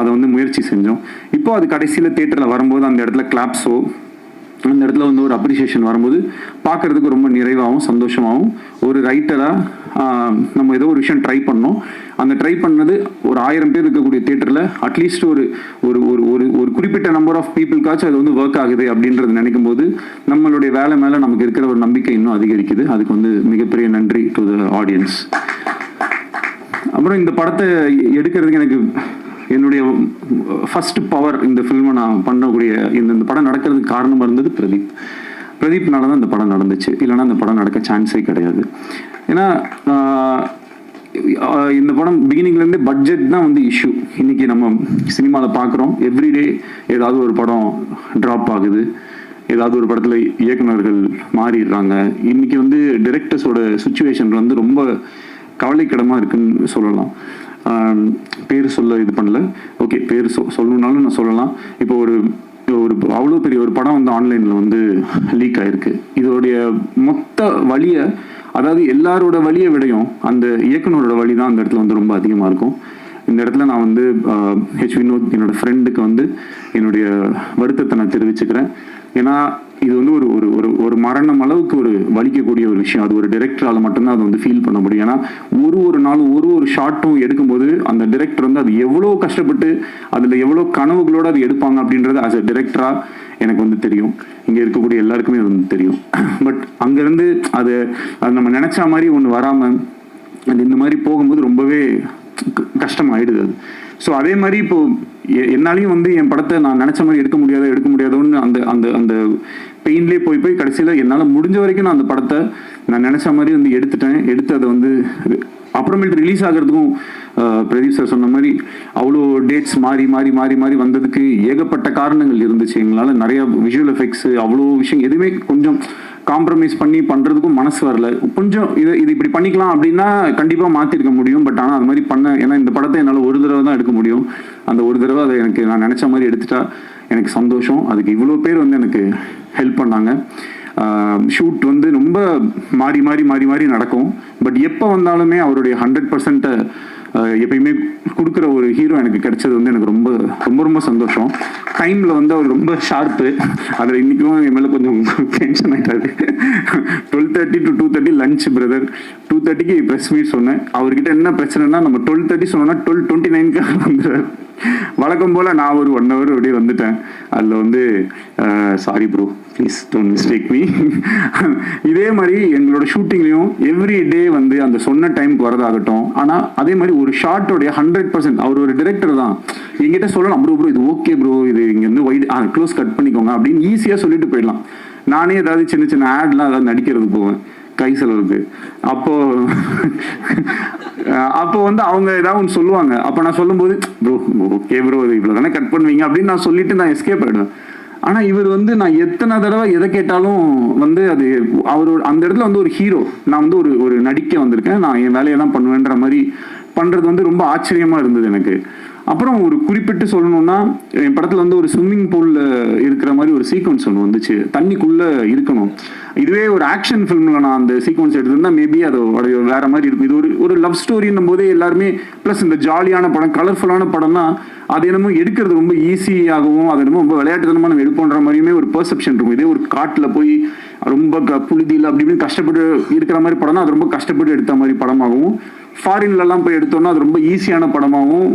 S5: அதை வந்து முயற்சி செஞ்சோம். இப்போ அது கடைசியில் தியேட்டரில் வரும்போது அந்த இடத்துல கிளாப்ஸோ அந்த இடத்துல வந்து ஒரு அப்ரிசியேஷன் வரும்போது பார்க்குறதுக்கு ரொம்ப நிறைவாகவும் சந்தோஷமாகவும் ஒரு ரைட்டராக நம்ம ஏதோ ஒரு விஷயம் ட்ரை பண்ணோம். அந்த ட்ரை பண்ணது ஒரு 1000 பேர் இருக்கக்கூடிய தியேட்டரில் அட்லீஸ்ட் ஒரு ஒரு ஒரு ஒரு குறிப்பிட்ட நம்பர் ஆஃப் பீப்புளுக்காச்சும் அது வந்து ஒர்க் ஆகுது அப்படின்றது நினைக்கும் போது நம்மளுடைய வேலை மேலே நமக்கு இருக்கிற ஒரு நம்பிக்கை இன்னும் அதிகரிக்குது. அதுக்கு வந்து மிகப்பெரிய நன்றி டு த ஆடியன்ஸ். அப்புறம் இந்த படத்தை எடுக்கிறதுக்கு எனக்கு என்னுடைய ஃபர்ஸ்ட் பவர் இந்த ஃபில்மை நான் பண்ணக்கூடிய இந்த படம் நடக்கிறதுக்கு காரணமாக இருந்தது பிரதீப்னால தான் இந்த படம் நடந்துச்சு. இல்லைன்னா இந்த படம் நடக்க சான்ஸே கிடையாது. ஏன்னா இந்த படம் பிகினிங்லேருந்தே பட்ஜெட் தான் வந்து இஷ்யூ. இன்னைக்கு நம்ம சினிமாவில் பார்க்குறோம், எவ்ரிடே ஏதாவது ஒரு படம் ட்ராப் ஆகுது, ஏதாவது ஒரு படத்தில் இயக்குநர்கள் மாறிடுறாங்க. இன்னைக்கு வந்து டிரெக்டர்ஸோட சுச்சுவேஷன் வந்து ரொம்ப கவலைக்கிடமாக இருக்குன்னு சொல்லலாம். பேர் சொல்ல இது பண்ணல, ஓகே பேர் சொல்லணுன்னாலும் நான் சொல்லலாம். இப்போ ஒரு அவ்வளோ பெரிய ஒரு படம் வந்து ஆன்லைனில் வந்து லீக் ஆகிருக்கு. இதோடைய மொத்த வழியை, அதாவது எல்லாரோட வழியை விடையும் அந்த இயக்குனரோட வழி தான் அந்த இடத்துல வந்து ரொம்ப அதிகமாக இருக்கும். இந்த இடத்துல நான் வந்து ஹெச் வினோத் என்னோட ஃப்ரெண்டுக்கு வந்து என்னுடைய வருத்தத்தை நான் தெரிவிச்சுக்கிறேன். ஏன்னா இது வந்து ஒரு ஒரு ஒரு மரணம் அளவுக்கு ஒரு வலிக்கக்கூடிய ஒரு விஷயம். அது ஒரு டிரெக்டரால் மட்டும்தான் அதை வந்து ஃபீல் பண்ண முடியும். ஏன்னா ஒரு நாளும் ஒரு ஷார்ட்டும் எடுக்கும்போது அந்த டிரெக்டர் வந்து அது எவ்வளோ கஷ்டப்பட்டு அதில் எவ்வளோ கனவுகளோடு அது எடுப்பாங்க அப்படின்றது ஆஸ் அ டிரெக்டராக எனக்கு வந்து தெரியும். இங்கே இருக்கக்கூடிய எல்லாருக்குமே அது வந்து தெரியும். பட் அங்கேருந்து அது நம்ம நினச்ச மாதிரி ஒன்று வராமல் அது இந்த மாதிரி போகும்போது ரொம்பவே கஷ்டமாயிடுது அது. ஸோ அதே மாதிரி இப்போ என்னாலையும் வந்து என் படத்தை நான் நினச்ச மாதிரி எடுக்க முடியாதோன்னு அந்த அந்த அந்த பெயின்லேயே போய் கடைசியில் என்னால் முடிஞ்ச வரைக்கும் நான் அந்த படத்தை நான் நினச்ச மாதிரி வந்து எடுத்து அதை வந்து அப்புறமேட்டு ரிலீஸ் ஆகிறதுக்கும் பிரதீப் சார் சொன்ன மாதிரி அவ்வளோ டேட்ஸ் மாறி வந்ததுக்கு ஏகப்பட்ட காரணங்கள் இருந்துச்சு. எங்களால் நிறைய விஷுவல் எஃபெக்ட்ஸ் அவ்வளோ விஷயம் எதுவுமே கொஞ்சம் காம்ப்ரமைஸ் பண்ணி பண்ணுறதுக்கும் மனசு வரல. கொஞ்சம் இது இப்படி பண்ணிக்கலாம் அப்படின்னா கண்டிப்பாக மாற்றிருக்க முடியும். பட் ஆனால் அது மாதிரி ஏன்னா இந்த படத்தை என்னால் ஒரு தடவை தான் எடுக்க முடியும். அந்த ஒரு தடவை அதை எனக்கு நான் நினச்ச மாதிரி எடுத்துட்டா எனக்கு சந்தோஷம். அதுக்கு இவ்வளோ பேர் வந்து எனக்கு ஹெல்ப் பண்ணாங்க. ஷூட் வந்து ரொம்ப மாறி நடக்கும். பட் எப்போ வந்தாலுமே அவருடைய 100% எப்பயுமே கொடுக்குற ஒரு ஹீரோ எனக்கு கிடைச்சது வந்து எனக்கு ரொம்ப ரொம்ப ரொம்ப சந்தோஷம். டைமில் வந்து அவர் ரொம்ப ஷார்ப்பு. அதில் இன்றைக்கும் என் மேலே கொஞ்சம் டென்ஷன் ஆகிட்டாரு. 12:30 to 2:30 லஞ்ச் பிரதர், 2:30க்கு ப்ரெஸ் மீட் சொன்னேன். அவர்கிட்ட என்ன பிரச்சனைனா நம்ம 12:30 சொன்னோன்னா 12:29க்கு வந்துடுறாரு. வழக்கம் போல் நான் ஒரு 1 hour அப்படியே வந்துட்டேன். அதில் வந்து sorry bro, please don't mistake me. இதே மாதிரி எங்களோட ஷூட்டிங்லேயும் எவ்ரி டே வந்து அந்த சொன்ன டைமுக்கு வரதாகட்டும். ஆனால் அதே மாதிரி ஒரு ஷார்ட்டோடைய 100% அவர் ஒரு டிரெக்டர் தான். எங்கிட்ட சொல்லலாம், ப்ரோ இது ஓகே ப்ரோ, இது இங்கேருந்து வைட் க்ளோஸ் கட் பண்ணிக்கோங்க அப்படின்னு ஈஸியாக சொல்லிட்டு போயிடலாம். நானே ஏதாவது சின்ன ஆட்லாம் ஏதாவது நடிக்கிறதுக்கு போவேன் கை செலவுக்கு. அப்போ வந்து அவங்க ஏதாவது ஒன்று சொல்லுவாங்க. அப்போ நான் சொல்லும்போது ப்ரோ ஓகே ப்ரோ இது இவ்வளோ தானே கட் பண்ணுவீங்க அப்படின்னு நான் சொல்லிட்டு நான் எஸ்கேப் ஆகிடுவேன். ஆனால் இவர் வந்து நான் எத்தனை தடவை எதை கேட்டாலும் வந்து அது அவர் அந்த இடத்துல வந்து ஒரு ஹீரோ. நான் வந்து ஒரு நடிக்க வந்திருக்கேன், நான் என் வேலையை தான் பண்ணுவேன்ற மாதிரி பண்ணுறது வந்து ரொம்ப ஆச்சரியமாக இருந்தது எனக்கு. அப்புறம் ஒரு குறிப்பிட்டு சொல்லணும்னா என் படத்தில் வந்து ஒரு ஸ்விம்மிங் பூலில் இருக்கிற மாதிரி ஒரு சீக்வன்ஸ் ஒன்று வந்துச்சு. தண்ணிக்குள்ளே இருக்கணும். இதுவே ஒரு ஆக்ஷன் ஃபிலிமில் நான் அந்த சீக்வன்ஸ் எடுத்திருந்தா மேபி அது வேற மாதிரி இருக்கும். இது ஒரு லவ் ஸ்டோரின்னும் போதே எல்லாருமே ப்ளஸ் இந்த ஜாலியான படம் கலர்ஃபுல்லான படம்னா அது என்னமோ எடுக்கிறது ரொம்ப ஈஸியாகவும் அது என்னமோ ரொம்ப விளையாட்டுத்தனமாக நம்ம எடுப்போன்ற மாதிரியுமே ஒரு பெர்செப்ஷன் இருக்கும். இதே ஒரு காட்டில் போய் ரொம்ப புழுதியில் அப்படி இப்படின்னு கஷ்டப்பட்டு இருக்கிற மாதிரி படம்னா அது ரொம்ப கஷ்டப்பட்டு எடுத்த மாதிரி படமாகவும், ஃபாரின்லலாம் போய் எடுத்தோம்னா அது ரொம்ப ஈஸியான படமாகவும்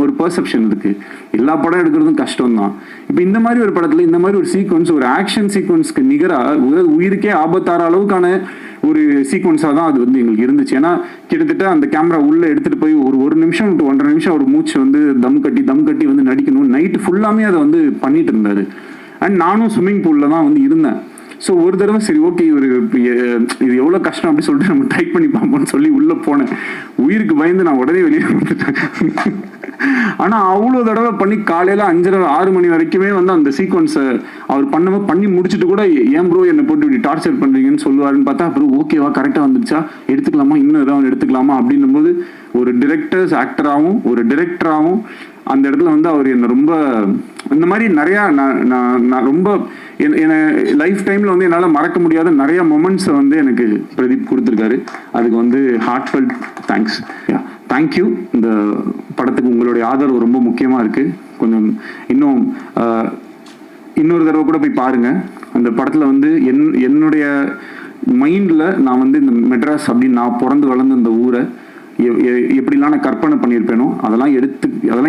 S5: ஒரு பெர்செப்ஷன் இருக்கு. எல்லா படம் எடுக்கிறதும் கஷ்டம் தான். இப்போ இந்த மாதிரி ஒரு படத்தில் இந்த மாதிரி ஒரு சீக்வன்ஸ், ஒரு ஆக்ஷன் சீக்வன்ஸ்க்கு நிகராக உயிருக்கே ஆபத்தார அளவுக்கான ஒரு சீக்வன்ஸாக தான் அது வந்து எங்களுக்கு இருந்துச்சு. ஏன்னா கிட்டத்தட்ட அந்த கேமரா உள்ளே எடுத்துகிட்டு போய் ஒரு நிமிஷம் டு 1.5 நிமிஷம் ஒரு மூச்சு வந்து தம் கட்டி வந்து நடிக்கணும். நைட்டு ஃபுல்லாமே அதை வந்து பண்ணிட்டு இருந்தார். அண்ட் நானும் ஸ்விம்மிங் பூலில் தான் வந்து இருந்தேன். ஸோ ஒரு தடவை சரி ஓகே இது எவ்வளோ கஷ்டம் அப்படின்னு சொல்லிட்டு நம்ம ட்ரை பண்ணி பார்ப்போம்னு சொல்லி உள்ளே போனேன். உயிருக்கு பயந்து நான் உடனே வெளியே வந்துட்டேன். ஆனால் அவ்வளோ தடவை பண்ணி காலையில் 5:30-6 மணி வரைக்குமே வந்து அந்த சீக்வன்ஸை அவர் பண்ணி முடிச்சுட்டு கூட ஏன் ப்ரோ என்னை போட்டு இப்படி டார்ச்சர் பண்ணுறீங்கன்னு சொல்லுவாருன்னு பார்த்தா அப்புறம் ஓகேவா கரெக்டாக வந்துருச்சா எடுத்துக்கலாமா இன்னும் ஏதாவது எடுத்துக்கலாமா அப்படின்னும் போது ஒரு ஆக்டராகவும் ஒரு டிரெக்டராகவும் அந்த இடத்துல வந்து அவர் என்னை ரொம்ப இந்த மாதிரி நிறையா நான் ரொம்ப என்னை லைஃப் டைமில் வந்து என்னால் மறக்க முடியாத நிறைய மொமெண்ட்ஸை வந்து எனக்கு பிரதீப் கொடுத்துருக்காரு. அதுக்கு வந்து ஹார்ட்ஃபெல்ட் தேங்க்ஸ். தேங்க்யூ. இந்த படத்துக்கு உங்களுடைய ஆதரவு ரொம்ப முக்கியமாக இருக்குது. கொஞ்சம் இன்னும் இன்னொரு தடவை கூட போய் பாருங்க. அந்த படத்தில் வந்து என்னுடைய மைண்டில் நான் வந்து இந்த மெட்ராஸ் அப்படின்னு நான் பிறந்து வளர்ந்த இந்த ஊரை எப்படிலாம் நான் கற்பனை பண்ணியிருப்பேனோ அதெல்லாம்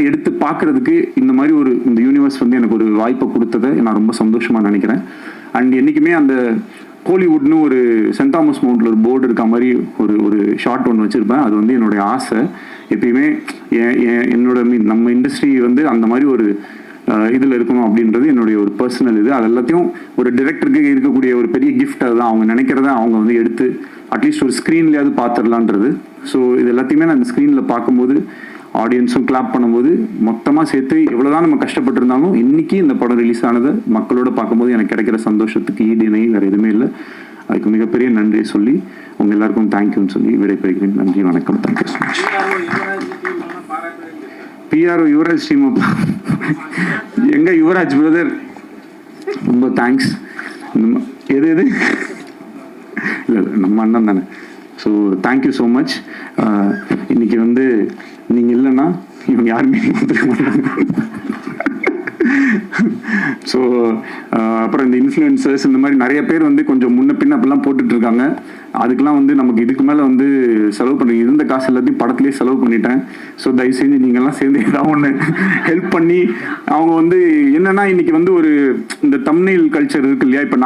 S5: எடுத்து பார்க்கறதுக்கு இந்த மாதிரி இந்த யூனிவர்ஸ் வந்து எனக்கு ஒரு வாய்ப்பை கொடுத்ததை நான் ரொம்ப சந்தோஷமாக நினைக்கிறேன். அண்ட் என்றைக்குமே அந்த கோலிவுட்னு ஒரு சென்ட் தாமஸ் மவுண்ட்ல ஒரு போர்டு இருக்க மாதிரி ஒரு ஷார்ட் ஒன்று வச்சுருப்பேன். அது வந்து என்னுடைய ஆசை. எப்பயுமே என்னோட நம்ம இண்டஸ்ட்ரி வந்து அந்த மாதிரி ஒரு இதில் இருக்கணும் அப்படின்றது என்னுடைய ஒரு பர்சனல் இது. அது எல்லாத்தையும் ஒரு டிரெக்டருக்கு இருக்கக்கூடிய ஒரு பெரிய கிஃப்ட். அதுதான் அவங்க நினைக்கிறத அவங்க வந்து எடுத்து அட்லீஸ்ட் ஒரு ஸ்க்ரீன்லேயாவது பார்த்துடலான்றது. ஸோ இது எல்லாத்தையுமே நான் அந்த ஸ்க்ரீனில் பார்க்கும்போது ஆடியன்ஸும் கிளாப் பண்ணும்போது மொத்தமாக சேர்த்து எவ்வளோதான் நம்ம கஷ்டப்பட்டிருந்தாலும் இன்னைக்கு இந்த படம் ரிலீஸ் ஆனது மக்களோட பார்க்கும்போது எனக்கு கிடைக்கிற சந்தோஷத்துக்கு ஈடு இணை வேறு எதுவுமே இல்லை. அதுக்கு மிகப்பெரிய நன்றியை சொல்லி உங்கள் எல்லாருக்கும் தேங்க்யூன்னு சொல்லி விடைபெறுகிறேன். நன்றி, வணக்கம். Thank you so much. PRO Yuvraj team எங்க யுவராஜ் பிரதர், ரொம்ப தேங்க்ஸ். எது இல்லை நம்ம அண்ணன் தானே. So thank you so much. இன்னைக்கு வந்து நீங்கள் இல்லைன்னா இவங்க யாருமே வந்துருக்க மாட்டாங்க. ஸோ அப்புறம் இந்த இன்ஃப்ளூயன்சர்ஸ் இந்த மாதிரி நிறைய பேர் வந்து கொஞ்சம் முன்ன பின்ன அப்படிலாம் போட்டுட்டு இருக்காங்க. அதுக்கெல்லாம் வந்து நமக்கு இதுக்கு மேலே வந்து செலவு பண்ணி இருந்த காசு எல்லாத்தையும் படத்துலேயே செலவு பண்ணிட்டேன். ஸோ தயவு செஞ்சு நீங்கள்லாம் சேர்ந்து ஏதாவது ஒன்று ஹெல்ப் பண்ணி அவங்க வந்து என்னன்னா இன்னைக்கு வந்து ஒரு இந்த தம்ப்நெயில் கல்ச்சர் இருக்கு இல்லையா. இப்போ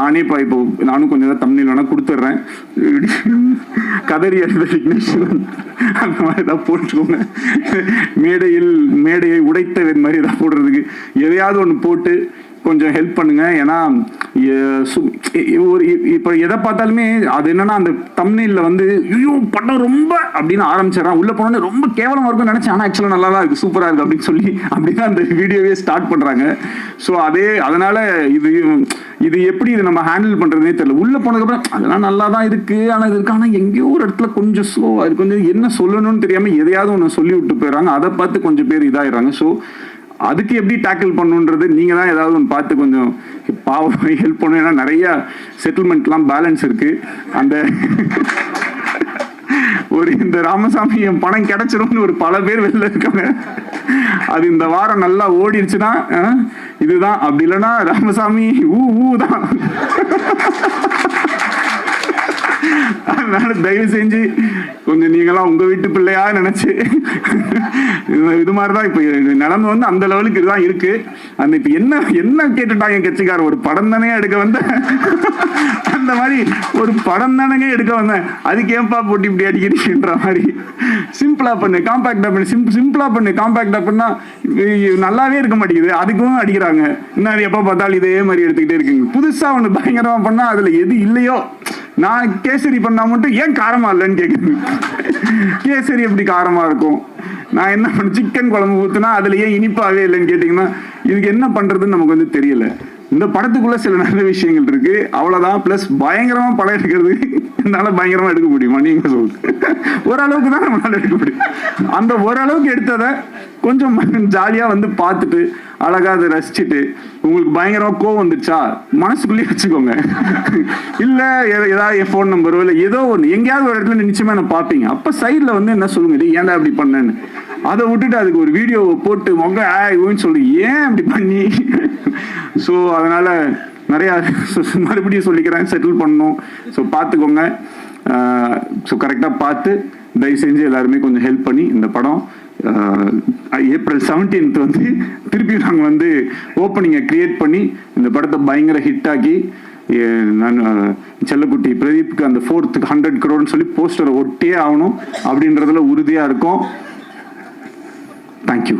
S5: நானும் கொஞ்சம் தான் தம்ப்நெயில் வேணால் கொடுத்துட்றேன். கதறி எழுத அந்த மாதிரி ஏதாவது போட்டுக்கோங்க. மேடையை உடைத்த மாதிரி ஏதாவது போடுறதுக்கு எதையாவது ஒன்று போட்டு கொஞ்சம் ஹெல்ப் பண்ணுங்க. ஏன்னா இப்போ எதை பார்த்தாலுமே அது என்னன்னா அந்த தம்ப்நெயில்ல வந்து ஐயோ படம் ரொம்ப அப்படின்னு ஆரம்பிச்சிடறான். உள்ள போனோன்னு ரொம்ப கேவலமா இருக்கும்னு நினைச்சேன். ஆனால் ஆக்சுவலாக நல்லா தான் இருக்கு, சூப்பராக இருக்கு அப்படின்னு சொல்லி அப்படிதான் அந்த வீடியோவே ஸ்டார்ட் பண்றாங்க. ஸோ அதனால இது எப்படி இது நம்ம ஹேண்டில் பண்றதுனே தெரியல. உள்ள போனதுக்கப்புறம் அதெல்லாம் நல்லா தான் இருக்கு, ஆனால் இது இருக்கு, ஆனால் எங்கேயோ ஒரு இடத்துல கொஞ்சம் ஸ்லோவா இருக்கு, கொஞ்சம் என்ன சொல்லணும்னு தெரியாம எதையாவது ஒன்று சொல்லி விட்டு போயிடறாங்க. அதை பார்த்து கொஞ்சம் பேர் இதாயிடுறாங்க. ஸோ அதுக்கு எப்படி டேக்கிள் பண்ணுன்றது நீங்கள் தான் ஏதாவது ஒன்று பார்த்து கொஞ்சம் பாவம் ஹெல்ப் பண்ணணும். ஏன்னா நிறைய செட்டில்மெண்ட்லாம் பேலன்ஸ் இருக்கு. அந்த இந்த ராமசாமி என் பணம் கிடைச்சிரும்னு ஒரு பல பேர் வெளில இருக்காங்க. அது இந்த வாரம் நல்லா ஓடிடுச்சுன்னா இதுதான், அப்படி இல்லைன்னா ராமசாமி ஊ தான். அதனால தயவு செஞ்சு கொஞ்சம் நீங்களாம் உங்க வீட்டு பிள்ளையா நினைச்சு இது மாதிரிதான் இப்ப நிலைமை வந்து அந்த லெவலுக்கு இதுதான் இருக்கு. அந்த இப்ப என்ன கேட்டுட்டாங்க கட்சிக்காரர், ஒரு படம் தானே எடுக்க வந்த அந்த மாதிரி ஒரு படம் தானே எடுக்க வந்தேன், அதுக்கு ஏன்பா போட்டு இப்படி அடிக்கிறீங்கன்ற மாதிரி சிம்பிளா பண்ணு, காம்பாக்டா பண்ணு, சிம்பிளா பண்ணு, காம்பாக்டா பண்ணா நல்லாவே இருக்க மாட்டேங்குது. அதுக்கும் அடிக்கிறாங்க. இன்னும் எப்ப பார்த்தாலும் இதே மாதிரி எடுத்துக்கிட்டே இருக்குங்க. புதுசா ஒண்ணு பயங்கரமா பண்ணா அதுல எது இல்லையோ, நான் கேசரி பண்ணா மட்டும் ஏன் காரமா இல்லைன்னு கேட்குது. கேசரி எப்படி காரமா இருக்கும்? நான் என்ன பண்ண சிக்கன் குழம்பு ஊத்துனா அதுல ஏன் இனிப்பாவே இல்லைன்னு கேட்டீங்கன்னா இதுக்கு என்ன பண்றதுன்னு நமக்கு வந்து தெரியல. இந்த படத்துக்குள்ள சில நல்ல விஷயங்கள் இருக்கு, அவ்வளவுதான். பிளஸ் பயங்கரமா படம் எடுக்கிறது என்னால பயங்கரமா எடுக்க முடியுமா நீங்க சொல்லுங்க. ஓரளவுக்கு தான் நம்மளால எடுக்க முடியும். அந்த ஓரளவுக்கு எடுத்ததை கொஞ்சம் ஜாலியா வந்து பார்த்துட்டு அழகா அதை ரசிச்சுட்டு உங்களுக்கு பயங்கரமா கோவம் வந்துச்சா மனசுக்குள்ளேயே வச்சுக்கோங்க. இல்ல ஏதாவது என் ஃபோன் நம்பரோ இல்லை ஏதோ ஒன்று எங்கேயாவது ஒரு இடத்துல நிச்சயமா என்ன பார்ப்பீங்க. அப்ப சைட்ல வந்து என்ன சொல்லுங்க, ஏன்டா அப்படி பண்ணேன்னு. அதை விட்டுட்டு அதுக்கு ஒரு வீடியோ போட்டு மொன்னு சொல்லி ஏன் அப்படி பண்ணி. ஸோ அதனால நிறைய மறுபடியும் சொல்லிக்கிறேன், செட்டில் பண்ணணும். ஸோ பார்த்துக்கோங்க. ஸோ கரெக்டாக பார்த்து தயவு செஞ்சு எல்லாருமே கொஞ்சம் ஹெல்ப் பண்ணி இந்த படம் ஏப்ரல் 17 வந்து திருப்பி நாங்கள் வந்து ஓப்பனிங்கை கிரியேட் பண்ணி இந்த படத்தை பயங்கர ஹிட் ஆக்கி நான் செல்லக்குட்டி பிரதீப்க்கு அந்த 4th 100 crore சொல்லி போஸ்டரை ஒட்டியே ஆகணும் அப்படின்றதுல உறுதியாக இருக்கும். தேங்க்யூ.